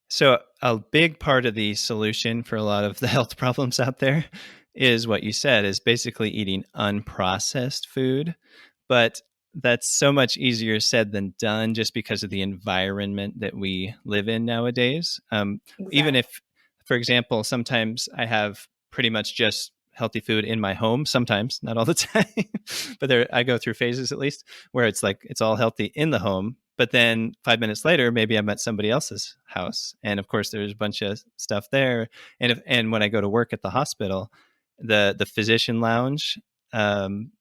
So a big part of the solution for a lot of the health problems out there is what you said, is basically eating unprocessed food. But that's so much easier said than done just because of the environment that we live in nowadays. Even Exactly. if, for example, sometimes I have pretty much just healthy food in my home, sometimes, not all the time, but I go through phases at least where it's like it's all healthy in the home. But then 5 minutes later, maybe I'm at somebody else's house. And of course, there's a bunch of stuff there. And when I go to work at the hospital, the physician lounge, um,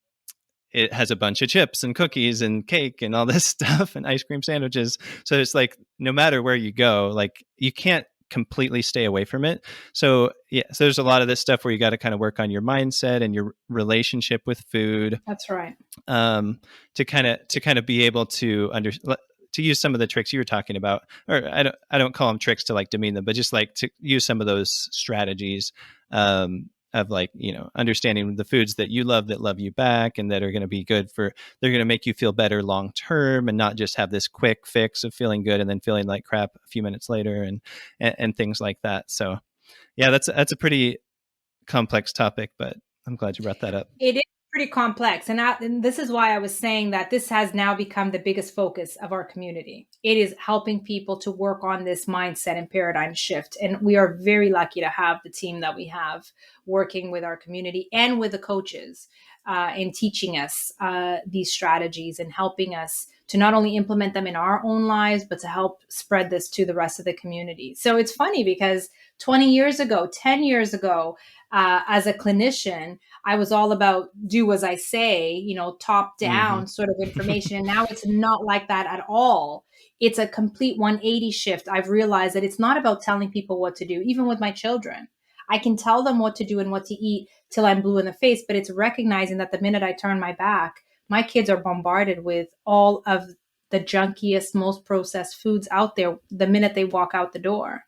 it has a bunch of chips and cookies and cake and all this stuff and ice cream sandwiches. So it's like no matter where you go, like you can't completely stay away from it. So yeah, so there's a lot of this stuff where you got to kind of work on your mindset and your relationship with food, That's right. to kind of be able to to use some of the tricks you were talking about, or I don't call them tricks to like demean them, but just like to use some of those strategies, of like, understanding the foods that you love that love you back and that are going to be good they're going to make you feel better long term and not just have this quick fix of feeling good and then feeling like crap a few minutes later and things like that. So yeah, that's a pretty complex topic, but I'm glad you brought that up. It is pretty complex. And this is why I was saying that this has now become the biggest focus of our community. It is helping people to work on this mindset and paradigm shift. And we are very lucky to have the team that we have working with our community and with the coaches in teaching us these strategies and helping us to not only implement them in our own lives, but to help spread this to the rest of the community. So it's funny because 20 years ago, 10 years ago, as a clinician, I was all about do as I say, top Mm-hmm. down sort of information. And now it's not like that at all. It's a complete 180 shift. I've realized that it's not about telling people what to do, even with my children. I can tell them what to do and what to eat till I'm blue in the face, but it's recognizing that the minute I turn my back, my kids are bombarded with all of the junkiest, most processed foods out there the minute they walk out the door.